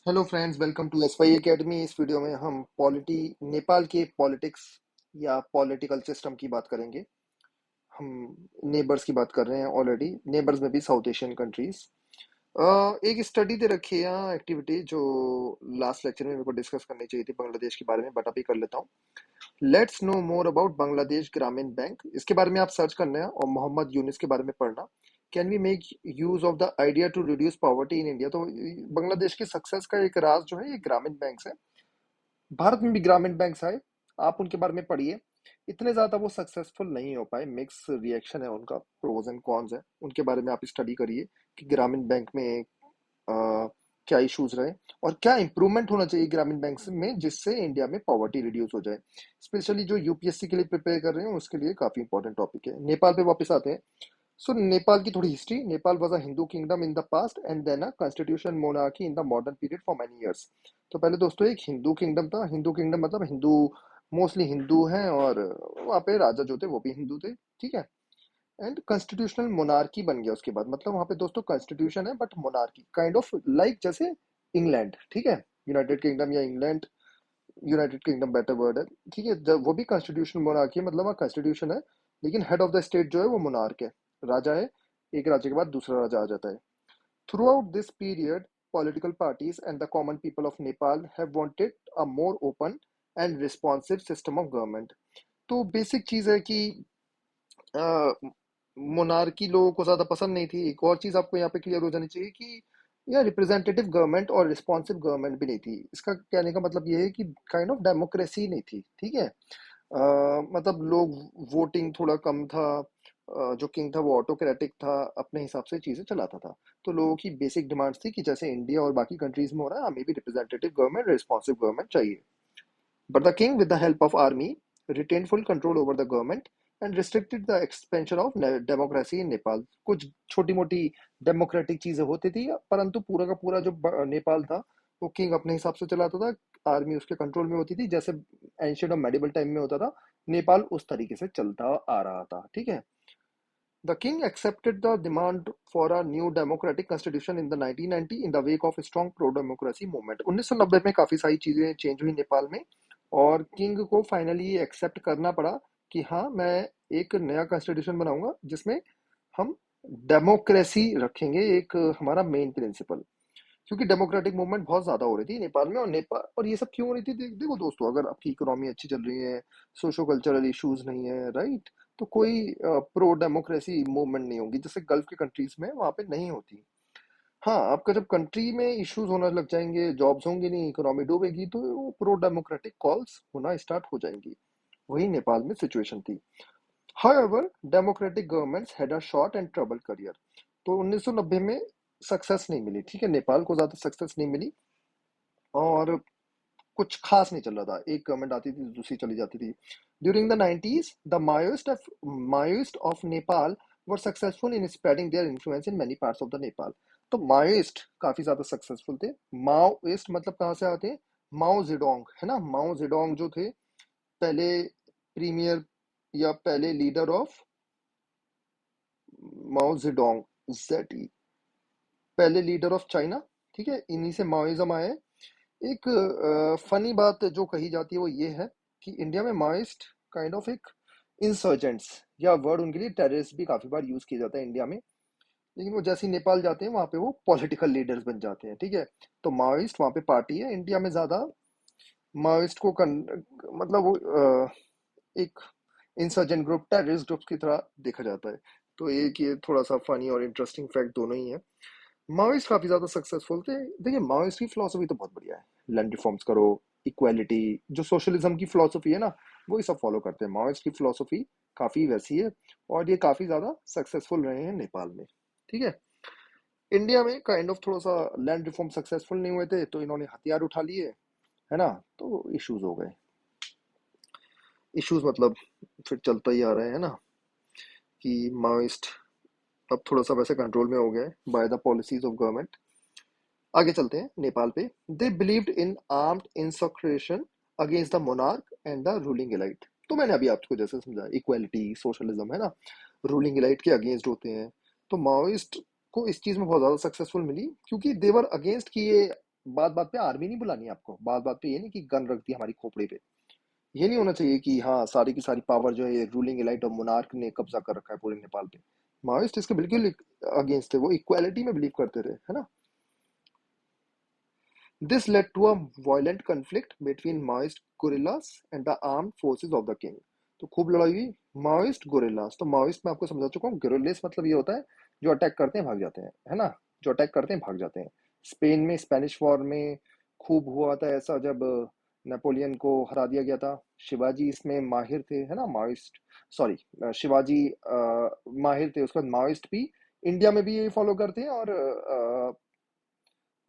Hello friends, welcome to S Y academy. इस video में हम नेपाल के पॉलिटिक्स या पॉलिटिकल सिस्टम की बात करेंगे। हम नेबर्स की बात कर रहे हैं, ऑलरेडी नेबर्स में भी साउथ एशियन कंट्रीज। एक स्टडी दे रखी है यहाँ, एक्टिविटी जो लास्ट लेक्चर में मेरे को डिस्कस करनी चाहिए थी बांग्लादेश के बारे में, बट अभी कर लेता हूँ। Let's no more about Bangladesh ग्रामीण बैंक। इसके बारे में आप सर्च करना है और मोहम्मद यूनिस के बारे में पढ़ना। Can we make use of the idea to reduce poverty in India. तो बांग्लादेश की सक्सेस का एक राज जो है ये ग्रामीण बैंक है। भारत में भी ग्रामीण बैंक आए, आप उनके बारे में पढ़िए। इतने ज्यादा वो सक्सेसफुल नहीं हो पाए, मिक्स रिएक्शन है उनका, प्रोज एंड कॉन्स है। उनके बारे में आप स्टडी करिए कि ग्रामीण बैंक में क्या इश्यूज रहे और क्या इंप्रूवमेंट होना चाहिए ग्रामीण बैंक में, जिससे इंडिया में पॉवर्टी रिड्यूस हो जाए। स्पेशली जो यूपीएससी के लिए प्रिपेयर कर रहे हैं उसके लिए काफी इंपॉर्टेंट टॉपिक है। नेपाल पे वापस आते हैं। सो नेपाल की थोड़ी history. Nepal was a Hindu kingdom in the past and then a constitution monarchy in the modern period for many years. तो पहले दोस्तों एक हिंदू किंगडम था। हिंदू किंगडम मतलब हिंदू, मोस्टली हिंदू हैं, और वहाँ पे राजा जो थे वो भी हिंदू थे, ठीक है। एंड कॉन्स्टिट्यूशनल मोनार्की बन गया उसके बाद। मतलब वहाँ पे दोस्तों कॉन्स्टिट्यूशन है but monarchy kind of like जैसे इंग्लैंड, ठीक है। यूनाइटेड किंगडम या England, United kingdom better word है, ठीक है। जब वो भी कॉन्स्टिट्यूशन मोनार्की है, मतलब वहाँ कॉन्स्टिट्यूशन है लेकिन हेड ऑफ द स्टेट जो है वो मोनार्क है, राजा है। एक राज्य के बाद दूसरा राजा आ जाता है। Through out this period political parties and the common people of Nepal have wanted a more open and responsive system of government. तो बेसिक चीज है कि मोनार्की लोगों को ज्यादा पसंद नहीं थी। एक और चीज आपको यहाँ पे क्लियर हो जानी चाहिए कि यह रिप्रेजेंटेटिव गवर्नमेंट और रिस्पॉन्सिव गवर्नमेंट भी नहीं थी। इसका कहने का मतलब ये है कि काइंड ऑफ डेमोक्रेसी नहीं थी, ठीक है। मतलब लोग, वोटिंग थोड़ा कम था। जो किंग था वो ऑटोक्रेटिक था, अपने हिसाब से चीजें चलाता था। तो लोगों की बेसिक डिमांड्स थी कि जैसे इंडिया और बाकी कंट्रीज में हो रहा है, हमें भी रिप्रेजेंटेटिव गवर्नमेंट, रिस्पॉन्सिव गवर्नमेंट चाहिए। But the king, with the help of army, retained full control over the government and restricted the expansion of democracy in Nepal. कुछ छोटी मोटी डेमोक्रेटिक चीजें होती थी, परंतु पूरा का पूरा जो नेपाल था वो किंग अपने हिसाब से चलाता था। आर्मी उसके कंट्रोल में होती थी, जैसे एंशियंट और मेडिवल टाइम में होता था। नेपाल उस तरीके से चलता आ रहा था, ठीक है। The king accepted the demand for a new democratic constitution in the 1990 in the wake of a strong pro-democracy movement. 1990 में काफी सारी चीजें चेंज हुई नेपाल में, और किंग को फाइनली ये एक्सेप्ट करना पड़ा कि हाँ, मैं एक नया कॉन्स्टिट्यूशन बनाऊंगा जिसमें हम डेमोक्रेसी रखेंगे, एक हमारा मेन प्रिंसिपल। क्योंकि डेमोक्रेटिक मूवमेंट बहुत ज्यादा हो रही थी नेपाल में, और नेपाल, और ये सब क्यों हो रही थी, देखो दोस्तों, अगर आपकी इकोनॉमी अच्छी चल रही है, सोशो कल्चरल इश्यूज नहीं है, राइट, तो कोई प्रो डेमोक्रेसी मूवमेंट नहीं होगी, जैसे गल्फ की कंट्रीज में वहां पे नहीं होती। हाँ, आपका जब कंट्री में इश्यूज होना लग जाएंगे, जॉब्स होंगी नहीं, इकोनॉमी डूबेगी, तो वो प्रो डेमोक्रेटिक कॉल्स होना स्टार्ट हो जाएंगी। वही नेपाल में सिचुएशन थी। However, democratic governments had a short and troubled career. तो 1990 में सक्सेस नहीं मिली, ठीक है, नेपाल को ज्यादा सक्सेस नहीं मिली, और कुछ खास नहीं चल रहा था। एक गवर्नमेंट आती थी दूसरी चली जाती थी। During the 90s the Maoist of Nepal were successful in spreading their influence in many parts of the Nepal. तो माओइस्ट काफी ज्यादा सक्सेसफुल थे। माओइस्ट मतलब कहाँ से आते हैं? माओ जेडोंग है ना। माओ जेडोंग जो थे पहले प्रीमियर या पहले leader of, Mao Zedong, Z, पहले लीडर ऑफ चाइना, ठीक है। इन्हीं से माओइज्म आया है। एक फनी बात जो कही जाती है वो ये है कि इंडिया में माओइस्ट काइंड ऑफ एक इंसर्जेंट्स, या वर्ड उनके लिए टेररिस्ट भी काफी बार यूज किया जाता है इंडिया में, लेकिन वो जैसे ही नेपाल जाते हैं वहां पे वो पॉलिटिकल लीडर्स बन जाते हैं, ठीक है। तो माओइस्ट वहां पे पार्टी है। इंडिया में ज्यादा माओइस्ट को मतलब वो एक इंसर्जेंट ग्रुप, टेररिस्ट ग्रुप की तरह देखा जाता है। तो एक ये थोड़ा सा फनी और इंटरेस्टिंग फैक्ट दोनों ही है। माओइस्ट काफी ज्यादा सक्सेसफुल थे। देखिए, माओइस्ट की फिलोसफी तो बहुत बढ़िया है। लैंड रिफॉर्म्स करो, इक्वालिटी, जो सोशलिज्म की फिलोसफी है ना, वही सब फॉलो करते हैं। माओइस्ट की फिलोसफी काफी वैसी है, और ये काफी ज्यादा सक्सेसफुल रहे हैं नेपाल में, ठीक है। इंडिया में काइंड ऑफ थोड़ा सा लैंड रिफॉर्म सक्सेसफुल नहीं हुए थे, तो इन्होंने हथियार उठा लिए, है ना। तो इश्यूज हो गए। इश्यूज मतलब फिर चलता ही आ रहा है ना, कि माओइस्ट अब थोड़ा सा वैसे कंट्रोल में हो गया है by the policies of government. आगे चलते हैं नेपाल पे। They believed in armed insurrection against the monarch and the ruling elite. तो मैंने अभी आपको जैसे समझा, इक्वालिटी, सोशलिज्म, है ना, रूलिंग एलाइट के अगेंस्ट होते हैं। तो माओइस्ट को इस चीज में बहुत ज्यादा सक्सेसफुल मिली, क्योंकि देवर अगेंस्ट कि ये बात बात पे आर्मी नहीं बुलानी है आपको, बात बात पे ये नहीं कि गन रख दी हमारी खोपड़ी पे। ये नहीं होना चाहिए कि हाँ सारी की सारी पावर जो है रूलिंग एलाइट और मोनार्क ने कब्जा कर रखा है पूरे नेपाल पे। माओइस्ट इसके बिल्कुल अगेंस्ट थे, वो इक्वालिटी में बिलीव करते थे, है ना। This led to a violent conflict between Maoist guerrillas and the armed forces of the king. तो खूब लड़ाई हुई। माओइस्ट गुरिल्लास, तो माओइस्ट मैं आपको समझा चुका हूँ, गुरिल्लास मतलब ये होता है जो अटैक करते हैं भाग जाते हैं, है ना, जो अटैक करते हैं भाग जाते हैं। स्पेन में स्पेनिश वॉर में खूब हुआ था ऐसा, जब नेपोलियन को हरा दिया गया था। शिवाजी इसमें माहिर थे, है ना, माओइस्ट, सॉरी, शिवाजी माहिर थे। उसके बाद माओइस्ट भी इंडिया में भी यही फॉलो करते हैं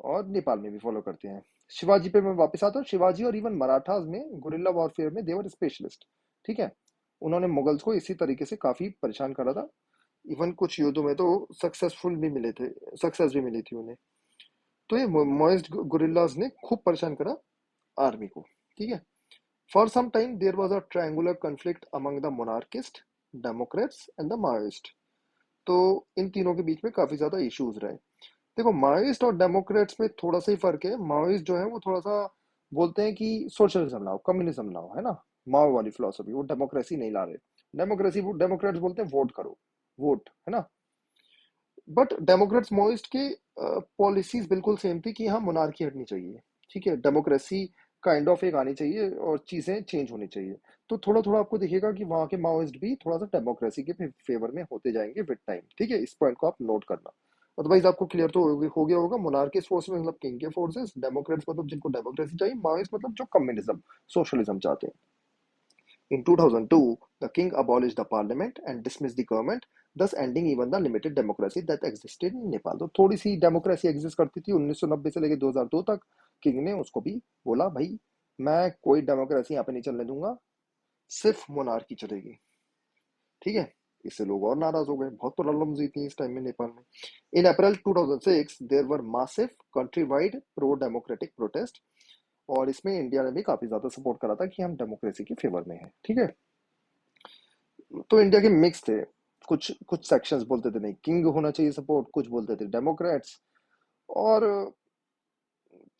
और नेपाल में भी फॉलो करते हैं। शिवाजी पे मैं वापस आता हूँ। शिवाजी और इवन मराठास में गुरिल्ला वॉरफेयर में देवर स्पेशलिस्ट, ठीक है। उन्होंने मुगल्स को इसी तरीके से काफी परेशान करा था। इवन कुछ युद्धों में तो सक्सेसफुल भी मिले थे, सक्सेस भी मिली थी उन्हें। तो ये मोइस्ट गुरिल्लास ने खूब परेशान करा आर्मी को, ठीक है। For some time there was a triangular conflict among the monarchist, democrats and the Maoist. तो इन तीनों के बीच में काफी ज्यादा इश्यूज रहे। देखो, माओइस्ट और डेमोक्रेट्स में थोड़ा सा ही फर्क है। माओइस्ट जो है वो थोड़ा सा बोलते हैं कि सोशलिज्म लाओ, कम्युनिज्म लाओ, है ना, माओ वाली फिलोसफी। वो डेमोक्रेसी नहीं ला रहे। डेमोक्रेसी, वो डेमोक्रेट्स बोलते हैं वोट करो, वोट, है ना। बट डेमोक्रेट्स माओइस्ट की पॉलिसीज बिल्कुल सेम थी कि हाँ मोनार्की हटनी चाहिए, ठीक है, डेमोक्रेसी काइंड ऑफ एक आनी चाहिए और चीजें चेंज होनी चाहिए। तो थोड़ा थोड़ा आपको दिखेगा कि वहां के माओइस्ट भी थोड़ा सा डेमोक्रेसी के फेवर में होते जाएंगे विद टाइम, ठीक है। इस पॉइंट को आप नोट करना। अदरवाइज आपको क्लियर तो हो गया होगा। मोनार्किस्ट फोर्सेस मतलब किंग के फोर्सेस, डेमोक्रेट्स मतलब जिनको डेमोक्रेसी चाहिए, माओइस्ट मतलब जो कम्युनिज्म, सोशलिज्म चाहते हैं। In 2002, the king abolished the parliament and dismissed the government, thus ending even the limited democracy that existed in Nepal. तो थोड़ी सी डेमोक्रेसी एग्जिस्ट करती थी 1990 से लेकर 2002 तक। किंग ने उसको भी बोला, भाई मैं कोई डेमोक्रेसी यहाँ पे नहीं चलने दूंगा, सिर्फ मोनार्की चलेगी, ठीक है। इससे लोग और नाराज हो गए, बहुत प्रॉब्लम्स हुई थी इस टाइम में नेपाल में। In April 2006 there were massive country wide pro democratic protest, और इसमें इंडिया ने भी काफी ज्यादा सपोर्ट करा था कि हम डेमोक्रेसी के फेवर में हैं, ठीक है। तो इंडिया के मिक्स थे। कुछ कुछ सेक्शंस बोलते थे नहीं, किंग होना चाहिए सपोर्ट, कुछ बोलते थे डेमोक्रेट्स। और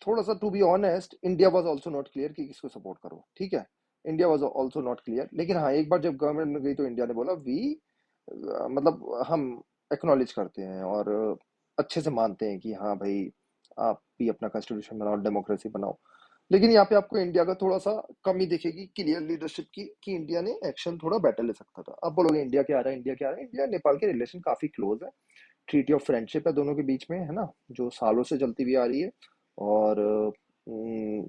थोड़ा सा to be honest, India was also not clear कि किसको सपोर्ट करो, ठीक है। India was also not clear, लेकिन हाँ एक बार जब गवर्नमेंट में गई तो इंडिया ने बोला वी, मतलब हम एक्नॉलेज करते हैं और अच्छे से मानते हैं कि हाँ भाई आप भी अपना कॉन्स्टिट्यूशन बनाओ, डेमोक्रेसी बनाओ। लेकिन यहाँ पे आपको इंडिया का थोड़ा सा कमी दिखेगी क्लियर लीडरशिप की, कि इंडिया ने एक्शन थोड़ा बेटर ले सकता था। अब बोलोगे इंडिया क्या आ रहा है, इंडिया क्या आ रहा है, इंडिया नेपाल के रिलेशन काफी क्लोज है। ट्रीटी ऑफ फ्रेंडशिप है दोनों के बीच में, है ना, जो सालों से चलती हुई आ रही है। और अम,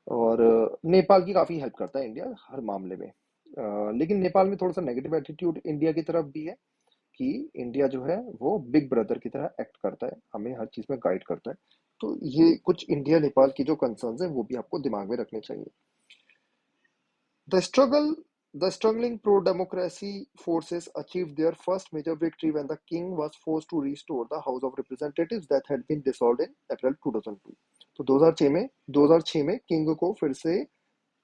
और नेपाल की काफी हेल्प करता है इंडिया हर मामले में। लेकिन नेपाल में थोड़ा सा नेगेटिव एटीट्यूड इंडिया की तरफ भी है, कि इंडिया जो है वो बिग ब्रदर की तरह एक्ट करता है, हमें हर चीज में गाइड करता है। तो ये कुछ इंडिया नेपाल की जो कंसर्न्स है वो भी आपको दिमाग में रखने चाहिए। The struggle, the struggling pro-democracy forces achieved their first major victory when the king was forced to restore the House of Representatives that had been dissolved in April 2002. तो 2006 में किंग को फिर से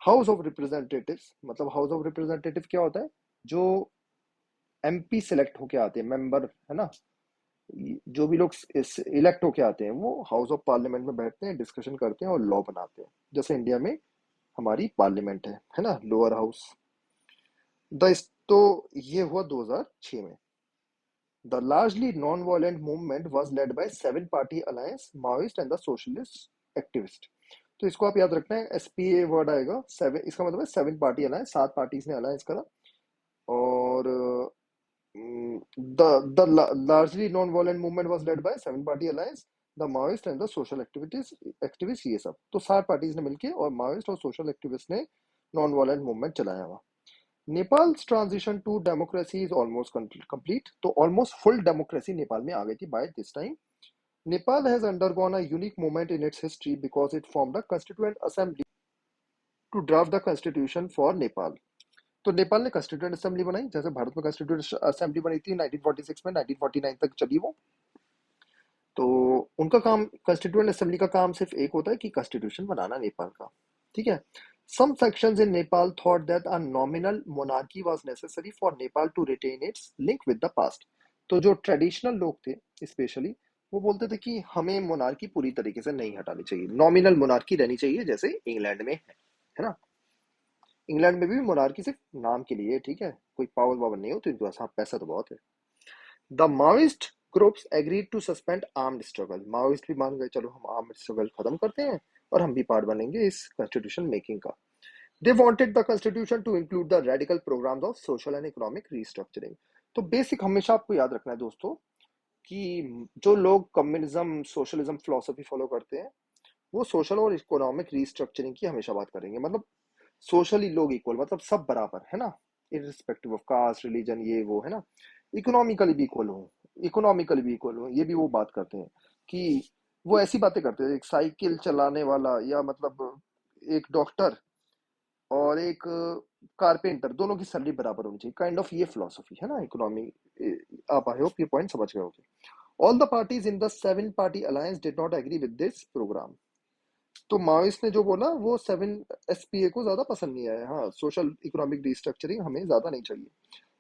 हाउस ऑफ रिप्रेजेंटेटिव्स, मतलब house of representative क्या होता है, जो एमपी सिलेक्ट होके आते हैं, मेंबर, है ना, जो भी लोग इलेक्ट होके आते हैं वो हाउस ऑफ पार्लियामेंट में बैठते हैं, डिस्कशन करते हैं और लॉ बनाते हैं, जैसे इंडिया में हमारी पार्लियामेंट है ना, लोअर हाउस। द तो ये हुआ 2006 में। The largely non violent movement was led by seven party alliance Maoist and the socialist activist. तो इसको आप याद रखना है, एसपीए वर्ड आएगा सेवन, इसका मतलब है सेवन पार्टी अलायंस, सात पार्टीज ने अलायंस करा। और the largely non violent movement was led by seven party alliance, the Maoist and the social activist, ये सब तो सात पार्टीज ने मिलके और माओइस्ट और सोशल एक्टिविस्ट ने नॉन वायलेंट मूवमेंट चलाया हुआ। Nepal's transition to democracy is almost complete, तो ऑलमोस्ट फुल डेमोक्रेसी नेपाल में आ गई थी by this time. Nepal has undergone a unique moment in its history because it formed a constituent assembly to draft the constitution for Nepal. तो नेपाल ने constituent assembly बनाई, जैसे भारत में कॉन्स्टिट्यूएंट असेंबली बनी थी 1946 में, 1949 तक चली वो। तो उनका काम, कॉन्स्टिट्यूएंट असेंबली का काम सिर्फ एक होता है कि कॉन्स्टिट्यूशन बनाना नेपाल का, ठीक है। Some sections in Nepal thought that a nominal monarchy was necessary for Nepal to retain its link with the past. तो जो ट्रेडिशनल लोग थे स्पेशली, वो बोलते थे कि हमें मोनार्की पूरी तरीके से नहीं हटानी चाहिए, नॉमिनल मोनार्की रहनी चाहिए जैसे इंग्लैंड में है ना। इंग्लैंड में भी मोनार्की सिर्फ नाम के लिए है, ठीक है, कोई पावर वावर नहीं होती इनके पास, हाँ पैसा तो बहुत है। The Maoist groups agreed to suspend armed struggle, Maoist भी मान गए चलो हम आर्म्ड स्ट्रगल खत्म करते हैं और हम भी पार्ट बनेंगे इस कॉन्स्टिट्यूशन मेकिंग का। They wanted the constitution to include the radical programmes of social and economic restructuring. तो बेसिक हमेशा आपको याद रखना है दोस्तों कि जो लोग कम्युनिज्म सोशलिज्म फिलोसफी फॉलो करते हैं वो सोशल और इकोनॉमिक रीस्ट्रक्चरिंग की हमेशा बात करेंगे, मतलब सोशली लोग इक्वल, मतलब सब बराबर है ना, इरिस्पेक्टिव ऑफ कास्ट रिलीजन ये वो है ना, इकोनॉमिकली भी इक्वल हो, ये भी वो बात करते हैं कि वो ऐसी बातें करते हैं, एक साइकिल चलाने वाला या मतलब एक डॉक्टर और एक कारपेंटर दोनों की सैलरी बराबर होनी चाहिए, काइंड ऑफ ये फिलोसफी है ना इकोनॉमी। आप आई होप ये पॉइंट समझ गए होंगे। All the parties in the seven party alliance did not agree with this programme. तो माओइस्ट ने जो बोला वो सेवन एसपीए को ज्यादा पसंद नहीं आया, हाँ सोशल इकोनॉमिक रिस्ट्रक्चरिंग हमें ज्यादा नहीं चाहिए।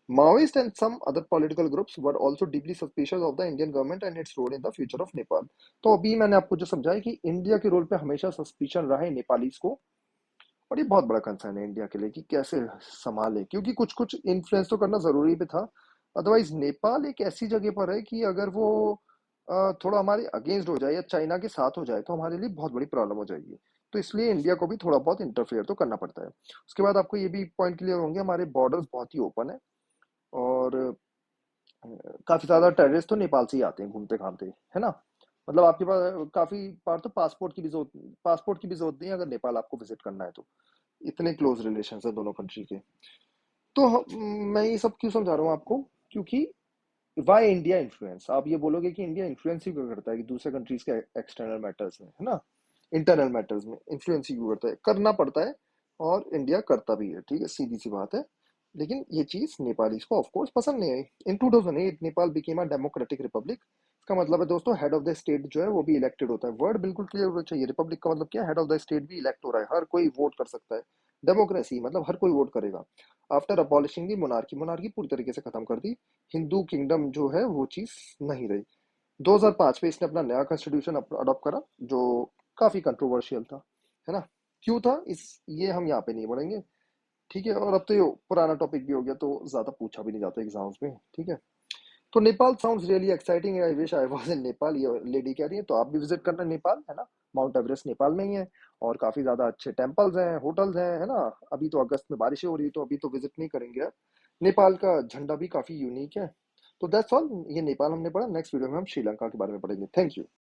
Maoist and some other political groups were also deeply suspicious of the Indian government and its role in the future of Nepal। तो अभी मैंने आपको जो समझाया कि इंडिया के रोल पे हमेशा सस्पिशन रहा है नेपालीज को, और ये बहुत बड़ा कंसर्न है इंडिया के लिए कि कैसे संभाले, क्योंकि कुछ कुछ इन्फ्लुएंस तो करना जरूरी भी था। अदरवाइज नेपाल एक ऐसी जगह पर है कि अगर वो थोड़ा हमारे अगेंस्ट हो जाए या चाइना के साथ हो जाए तो हमारे लिए बहुत बड़ी प्रॉब्लम हो जाएगी। तो इसलिए इंडिया को भी थोड़ा बहुत इंटरफेयर तो करना पड़ता है। उसके बाद आपको ये भी पॉइंट क्लियर होंगे, हमारे बॉर्डर्स बहुत ही ओपन है और काफी ज्यादा टेररिस्ट तो नेपाल से ही आते हैं घूमते घामते, है ना। मतलब आपके पास काफी बार तो पासपोर्ट की भी जरूरत नहीं है अगर नेपाल आपको विजिट करना है तो, इतने क्लोज रिलेशन है दोनों कंट्री के। तो मैं ये सब क्यों समझा रहा हूँ आपको, क्योंकि वाई इंडिया इन्फ्लुएंस, आप ये बोलोगे कि इंडिया इन्फ्लुएंस ही क्यों करता है कि दूसरे कंट्रीज के एक्सटर्नल मैटर्स में, है ना, इंटरनल मैटर्स में इन्फ्लुएंस ही क्यों करता है, करना पड़ता है और इंडिया करता भी है, ठीक है, सीधी सी बात है। लेकिन ये चीज नेपालीज को ऑफ कोर्स पसंद नहीं आई। इन 2008 Nepal became a democratic Republic. इसका मतलब है दोस्तों हेड ऑफ द स्टेट जो है वो भी इलेक्टेड होता है, वर्ड बिल्कुल क्लियर होना चाहिए, रिपब्लिक का मतलब क्या है, हेड ऑफ द स्टेट भी इलेक्ट हो रहा है, हर कोई वोट कर सकता है। डेमोक्रेसी मतलब हर कोई वोट करेगा। आफ्टर अबॉलिशिंग दी मोनार्की, मोनार्की पूरी तरीके से खत्म कर दी, हिंदू किंगडम जो है वो चीज नहीं रही। 2005 में इसने अपना नया कॉन्स्टिट्यूशन अडॉप्ट करा जो काफी कंट्रोवर्शियल था, है ना। क्यों था इस, ये हम यहाँ पे नहीं बढ़ेंगे, ठीक है। और अब तो ये पुराना टॉपिक भी हो गया तो ज्यादा पूछा भी नहीं जाता एग्जाम्स में, ठीक है। तो Nepal sounds really exciting, I wish I was in Nepal, ये लेडी कह रही है, तो आप भी विजिट करना नेपाल, है ना। माउंट एवरेस्ट नेपाल में ही है और काफी ज्यादा अच्छे टेम्पल्स हैं, होटल्स हैं, है ना। अभी तो अगस्त में बारिशें हो रही है तो अभी तो विजिट नहीं करेंगे आप। नेपाल का झंडा भी काफी यूनिक है। तो दैट्स ऑल, ये नेपाल हमने पढ़ा, नेक्स्ट वीडियो में हम श्रीलंका के बारे में पढ़ेंगे। Thank you.